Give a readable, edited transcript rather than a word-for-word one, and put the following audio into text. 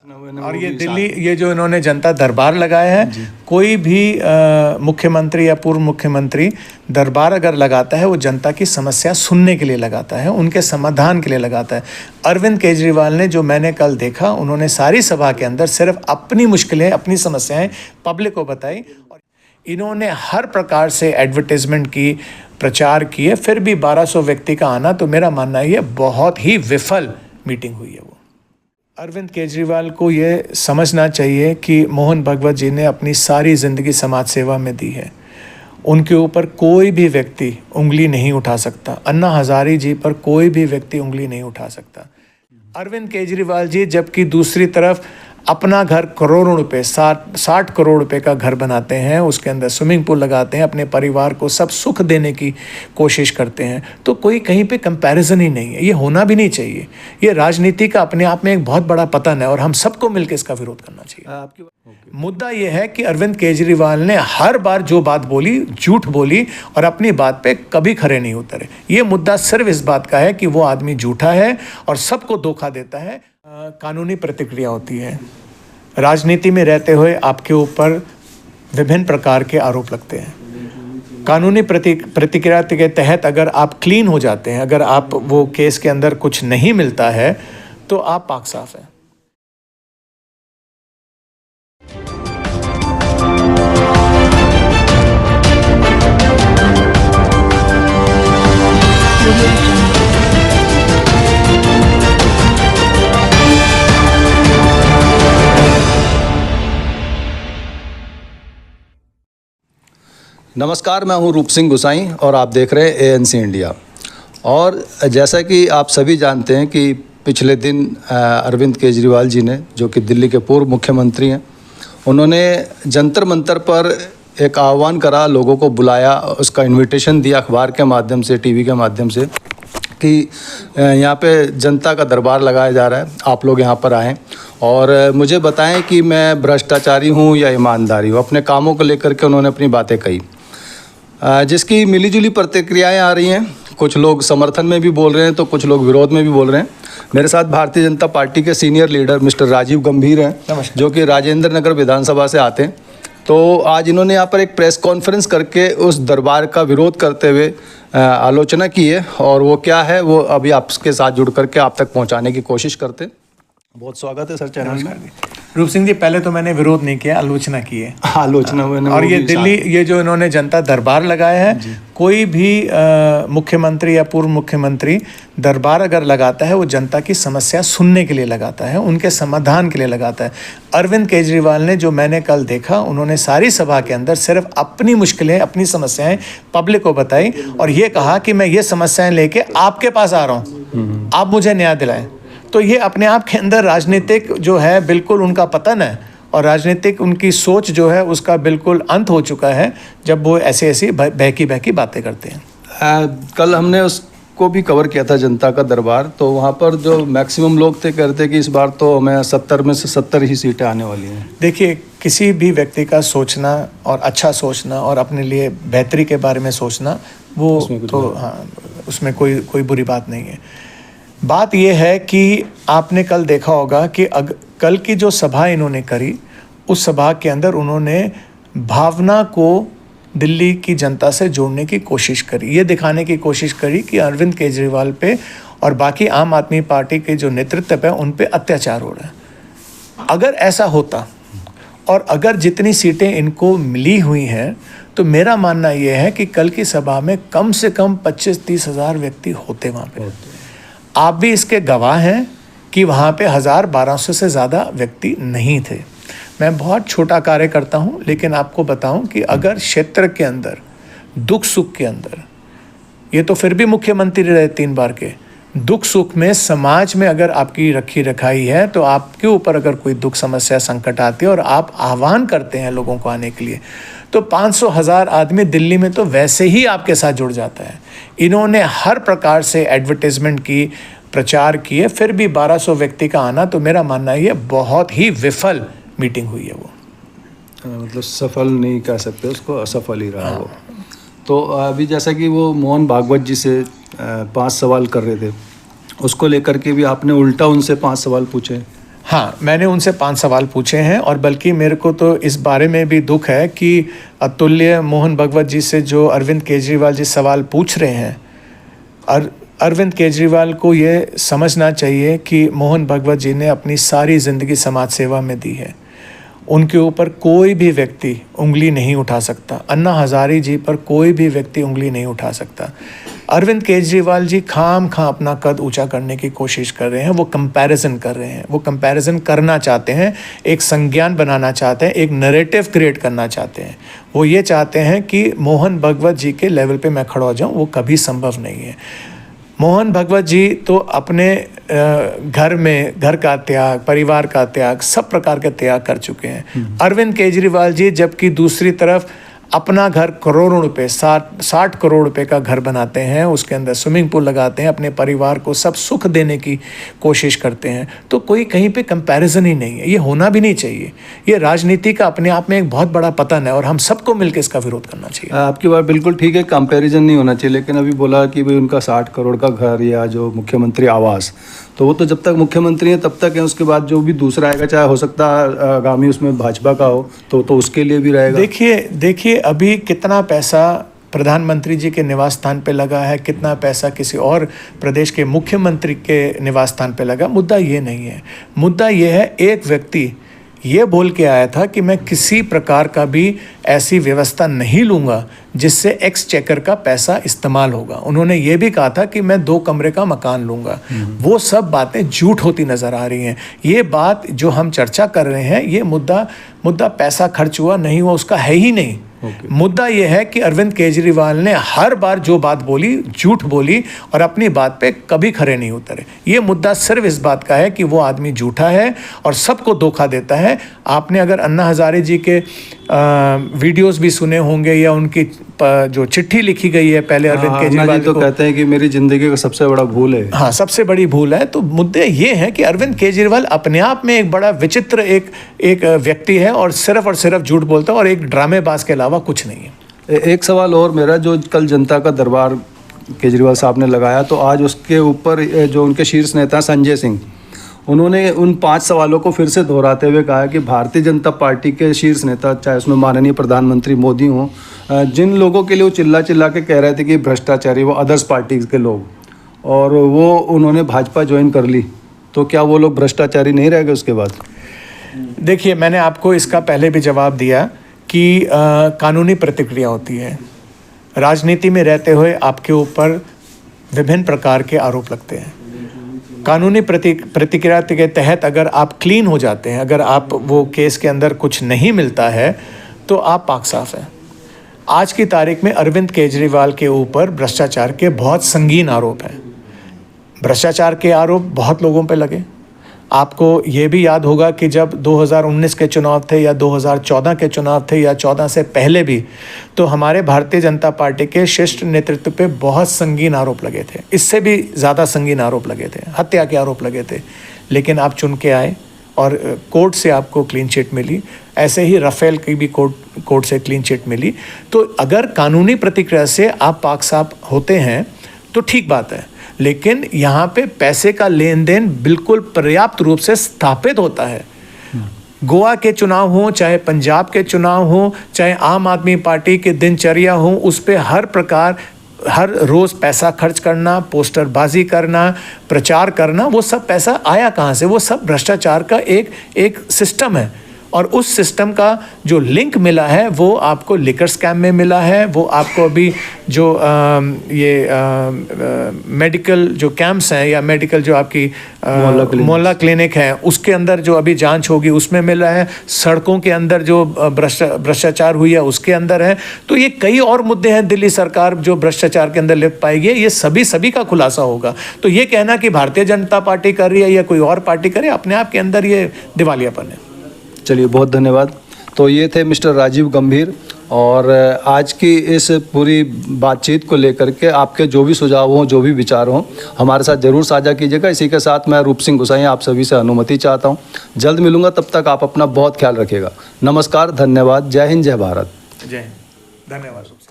और ये दिल्ली, ये जो इन्होंने जनता दरबार लगाया है, कोई भी मुख्यमंत्री या पूर्व मुख्यमंत्री दरबार अगर लगाता है वो जनता की समस्या सुनने के लिए लगाता है, उनके समाधान के लिए लगाता है। अरविंद केजरीवाल ने, जो मैंने कल देखा, उन्होंने सारी सभा के अंदर सिर्फ अपनी मुश्किलें, अपनी समस्याएं पब्लिक को बताई। और इन्होंने हर प्रकार से एडवर्टाइजमेंट की, प्रचार किए, फिर भी 1200 व्यक्ति का आना, तो मेरा मानना है ये बहुत ही विफल मीटिंग हुई है। वो अरविंद केजरीवाल को ये समझना चाहिए कि मोहन भागवत जी ने अपनी सारी ज़िंदगी समाज सेवा में दी है। उनके ऊपर कोई भी व्यक्ति उंगली नहीं उठा सकता। अन्ना हज़ारे जी पर कोई भी व्यक्ति उंगली नहीं उठा सकता। अरविंद केजरीवाल जी जबकि दूसरी तरफ अपना घर करोड़ों रुपए, 60 करोड़ रुपए का घर बनाते हैं, उसके अंदर स्विमिंग पूल लगाते हैं, अपने परिवार को सब सुख देने की कोशिश करते हैं, तो कोई कहीं पे कंपैरिजन ही नहीं है। ये होना भी नहीं चाहिए। ये राजनीति का अपने आप में एक बहुत बड़ा पतन है और हम सबको मिलकर इसका विरोध करना चाहिए। मुद्दा ये है कि अरविंद केजरीवाल ने हर बार जो बात बोली, झूठ बोली और अपनी बात पे कभी खरे नहीं उतरे। ये मुद्दा सिर्फ इस बात का है कि वो आदमी झूठा है और सबको धोखा देता है। कानूनी प्रतिक्रिया होती है। राजनीति में रहते हुए आपके ऊपर विभिन्न प्रकार के आरोप लगते हैं। कानूनी प्रतिक्रिया के तहत अगर आप क्लीन हो जाते हैं, अगर आप वो केस के अंदर कुछ नहीं मिलता है, तो आप पाक साफ हैं। नमस्कार, मैं हूं रूप सिंह गुसाई और आप देख रहे हैं ANC इंडिया। और जैसा कि आप सभी जानते हैं कि पिछले दिन अरविंद केजरीवाल जी ने, जो कि दिल्ली के पूर्व मुख्यमंत्री हैं, उन्होंने जंतर मंतर पर एक आह्वान करा, लोगों को बुलाया, उसका इन्विटेशन दिया अखबार के माध्यम से, TV के माध्यम से, कि यहाँ पे जनता का दरबार लगाया जा रहा है, आप लोग यहाँ पर आएँ और मुझे बताएं कि मैं भ्रष्टाचारी हूँ या ईमानदारी हूँ। अपने कामों को लेकर के उन्होंने अपनी बातें कही, जिसकी मिलीजुली प्रतिक्रियाएं आ रही हैं। कुछ लोग समर्थन में भी बोल रहे हैं तो कुछ लोग विरोध में भी बोल रहे हैं। मेरे साथ भारतीय जनता पार्टी के सीनियर लीडर मिस्टर राजीव गंभीर हैं, जो कि राजेंद्र नगर विधानसभा से आते हैं। तो आज इन्होंने यहाँ पर एक प्रेस कॉन्फ्रेंस करके उस दरबार का विरोध करते हुए आलोचना की है, और वो क्या है वो अभी आपके साथ जुड़ करके आप तक पहुँचाने की कोशिश करते हैं। बहुत स्वागत है सर चैनल में। रूप सिंह जी, पहले तो मैंने विरोध नहीं किया, आलोचना की है। आलोचना और ये दिल्ली, ये जो इन्होंने जनता दरबार लगाया है, कोई भी मुख्यमंत्री या पूर्व मुख्यमंत्री दरबार अगर लगाता है वो जनता की समस्या सुनने के लिए लगाता है, उनके समाधान के लिए लगाता है। अरविंद केजरीवाल ने, जो मैंने कल देखा, उन्होंने सारी सभा के अंदर सिर्फ अपनी मुश्किलें, अपनी समस्याएं पब्लिक को बताई और ये कहा कि मैं ये समस्याएं लेके आपके पास आ रहा हूँ, आप मुझे न्याय दिलाएं। तो ये अपने आप के अंदर राजनीतिक जो है बिल्कुल उनका पतन है, और राजनीतिक उनकी सोच जो है उसका बिल्कुल अंत हो चुका है जब वो ऐसी बहकी बातें करते हैं। कल हमने उसको भी कवर किया था, जनता का दरबार, तो वहाँ पर जो मैक्सिमम लोग थे कहते कि इस बार तो हमें 70 में से 70 ही सीटें आने वाली हैं। देखिए, किसी भी व्यक्ति का सोचना और अच्छा सोचना और अपने लिए बेहतरी के बारे में सोचना, वो तो हाँ, उसमें कोई बुरी बात नहीं है। बात यह है कि आपने कल देखा होगा कि कल की जो सभा इन्होंने करी, उस सभा के अंदर उन्होंने भावना को दिल्ली की जनता से जोड़ने की कोशिश करी, ये दिखाने की कोशिश करी कि अरविंद केजरीवाल पे और बाकी आम आदमी पार्टी के जो नेतृत्व है उन पे अत्याचार हो रहा है। अगर ऐसा होता और अगर जितनी सीटें इनको मिली हुई हैं, तो मेरा मानना ये है कि कल की सभा में कम से कम 25-30 हज़ार व्यक्ति होते वहाँ पे। आप भी इसके गवाह हैं कि वहाँ पे 1000-1200 से ज़्यादा व्यक्ति नहीं थे। मैं बहुत छोटा कार्य करता हूँ, लेकिन आपको बताऊँ कि अगर क्षेत्र के अंदर, दुख सुख के अंदर, ये तो फिर भी मुख्यमंत्री रहे 3 बार के, दुख सुख में समाज में अगर आपकी रखी रखाई है, तो आपके ऊपर अगर कोई दुख समस्या संकट आती है और आप आह्वान करते हैं लोगों को आने के लिए, तो 500,000 आदमी दिल्ली में तो वैसे ही आपके साथ जुड़ जाता है। इन्होंने हर प्रकार से एडवर्टाइजमेंट की, प्रचार किए, फिर भी 1200 व्यक्ति का आना, तो मेरा मानना है ये बहुत ही विफल मीटिंग हुई है। वो मतलब सफल नहीं कह सकते उसको, असफल ही रहा वो। तो अभी जैसा कि वो मोहन भागवत जी से 5 सवाल कर रहे थे, उसको लेकर के भी आपने उल्टा उनसे 5 सवाल पूछे। हाँ, मैंने उनसे 5 सवाल पूछे हैं और बल्कि मेरे को तो इस बारे में भी दुख है कि अतुल्य मोहन भगवत जी से जो अरविंद केजरीवाल जी सवाल पूछ रहे हैं, अरविंद केजरीवाल को ये समझना चाहिए कि मोहन भगवत जी ने अपनी सारी ज़िंदगी समाज सेवा में दी है। उनके ऊपर कोई भी व्यक्ति उंगली नहीं उठा सकता। अन्ना हज़ारे जी पर कोई भी व्यक्ति उंगली नहीं उठा सकता। अरविंद केजरीवाल जी खाम अपना कद ऊंचा करने की कोशिश कर रहे हैं। वो कंपैरिजन कर रहे हैं, वो कंपैरिजन करना चाहते हैं, एक संज्ञान बनाना चाहते हैं, एक नैरेटिव क्रिएट करना चाहते हैं। वो ये चाहते हैं कि मोहन भगवत जी के लेवल पे मैं खड़ा हो जाऊं, वो कभी संभव नहीं है। मोहन भगवत जी तो अपने घर में घर का त्याग, परिवार का त्याग, सब प्रकार के त्याग कर चुके हैं। अरविंद केजरीवाल जी जबकि दूसरी तरफ अपना घर करोड़ों रुपए 60 करोड़ रुपए का घर बनाते हैं, उसके अंदर स्विमिंग पूल लगाते हैं, अपने परिवार को सब सुख देने की कोशिश करते हैं। तो कोई कहीं पे कंपैरिजन ही नहीं है, ये होना भी नहीं चाहिए। ये राजनीति का अपने आप में एक बहुत बड़ा पतन है और हम सबको मिलकर इसका विरोध करना चाहिए। आपकी बात बिल्कुल ठीक है, कंपैरिजन नहीं होना चाहिए। लेकिन अभी बोला कि भाई उनका 60 करोड़ का घर या जो मुख्यमंत्री आवास, तो वो तो जब तक मुख्यमंत्री हैं तब तक है। उसके बाद जो भी दूसरा आएगा, चाहे हो सकता है आगामी उसमें भाजपा का हो, तो उसके लिए भी रहेगा। देखिए अभी कितना पैसा प्रधानमंत्री जी के निवास स्थान पे लगा है, कितना पैसा किसी और प्रदेश के मुख्यमंत्री के निवास स्थान पे लगा। मुद्दा ये नहीं है। मुद्दा ये है, एक व्यक्ति ये बोल के आया था कि मैं किसी प्रकार का भी ऐसी व्यवस्था नहीं लूँगा जिससे एक्सचेकर का पैसा इस्तेमाल होगा। उन्होंने ये भी कहा था कि मैं 2 कमरे का मकान लूँगा। वो सब बातें झूठ होती नज़र आ रही हैं। ये बात जो हम चर्चा कर रहे हैं, ये मुद्दा पैसा खर्च हुआ नहीं हुआ उसका है ही नहीं। मुद्दा यह है कि अरविंद केजरीवाल ने हर बार जो बात बोली झूठ बोली और अपनी बात पे कभी खरे नहीं उतरे। ये मुद्दा सिर्फ इस बात का है कि वो आदमी झूठा है और सबको धोखा देता है। आपने अगर अन्ना हज़ारे जी के वीडियोस भी सुने होंगे या उनकी जो चिट्ठी लिखी गई है पहले अरविंद केजरीवाल तो कहते हैं कि मेरी ज़िंदगी का सबसे बड़ा भूल है। हाँ, सबसे बड़ी भूल है। तो मुद्दे ये हैं कि अरविंद केजरीवाल अपने आप में एक बड़ा विचित्र एक व्यक्ति है और सिर्फ झूठ बोलता है और एक ड्रामेबाज के अलावा कुछ नहीं है। एक सवाल और मेरा, जो कल जनता का दरबार केजरीवाल साहब ने लगाया, तो आज उसके ऊपर जो उनके शीर्ष नेता संजय सिंह, उन्होंने उन 5 सवालों को फिर से दोहराते हुए कहा कि भारतीय जनता पार्टी के शीर्ष नेता, चाहे उसमें माननीय प्रधानमंत्री मोदी हों, जिन लोगों के लिए वो चिल्ला के कह रहे थे कि भ्रष्टाचारी, वो अदर्स पार्टी के लोग, और वो उन्होंने भाजपा ज्वाइन कर ली, तो क्या वो लोग भ्रष्टाचारी नहीं रह गए उसके बाद? देखिए, मैंने आपको इसका पहले भी जवाब दिया कि कानूनी प्रतिक्रिया होती है। राजनीति में रहते हुए आपके ऊपर विभिन्न प्रकार के आरोप लगते हैं। कानूनी प्रतिक्रिया के तहत अगर आप क्लीन हो जाते हैं, अगर आप वो केस के अंदर कुछ नहीं मिलता है, तो आप पाक साफ हैं। आज की तारीख में अरविंद केजरीवाल के ऊपर भ्रष्टाचार के बहुत संगीन आरोप हैं। भ्रष्टाचार के आरोप बहुत लोगों पे लगे। आपको ये भी याद होगा कि जब 2019 के चुनाव थे या 2014 के चुनाव थे या 14 से पहले भी, तो हमारे भारतीय जनता पार्टी के शीर्ष नेतृत्व पे बहुत संगीन आरोप लगे थे। इससे भी ज़्यादा संगीन आरोप लगे थे, हत्या के आरोप लगे थे। लेकिन आप चुन के आए और कोर्ट से आपको क्लीन चिट मिली। ऐसे ही राफेल की भी कोर्ट से क्लीन चिट मिली। तो अगर कानूनी प्रतिक्रिया से आप पाक साफ होते हैं तो ठीक बात है, लेकिन यहाँ पे पैसे का लेन देन बिल्कुल पर्याप्त रूप से स्थापित होता है। गोवा के चुनाव हो, चाहे पंजाब के चुनाव हो, चाहे आम आदमी पार्टी के दिनचर्या हो, उस पर हर रोज़ पैसा खर्च करना, पोस्टरबाजी करना, प्रचार करना, वो सब पैसा आया कहाँ से? वो सब भ्रष्टाचार का एक सिस्टम है। और उस सिस्टम का जो लिंक मिला है वो आपको लिकर स्कैम में मिला है। वो आपको अभी जो मेडिकल जो कैंप्स हैं या मेडिकल जो आपकी मोहल्ला क्लिनिक है, उसके अंदर जो अभी जांच होगी उसमें मिला है। सड़कों के अंदर जो भ्रष्टाचार हुई है उसके अंदर है। तो ये कई और मुद्दे हैं दिल्ली सरकार जो भ्रष्टाचार के अंदर लिप्त पाएगी, ये सभी का खुलासा होगा। तो ये कहना कि भारतीय जनता पार्टी कर रही है या कोई और पार्टी करे, अपने आप के अंदर ये दिवालियापन है। चलिए, बहुत धन्यवाद। तो ये थे मिस्टर राजीव गंभीर, और आज की इस पूरी बातचीत को लेकर के आपके जो भी सुझाव हों, जो भी विचार हों, हमारे साथ ज़रूर साझा कीजिएगा। इसी के साथ मैं रूप सिंह गुसाई आप सभी से अनुमति चाहता हूं। जल्द मिलूंगा, तब तक आप अपना बहुत ख्याल रखिएगा। नमस्कार, धन्यवाद, जय हिंद, जय भारत। जय हिंद, धन्यवाद।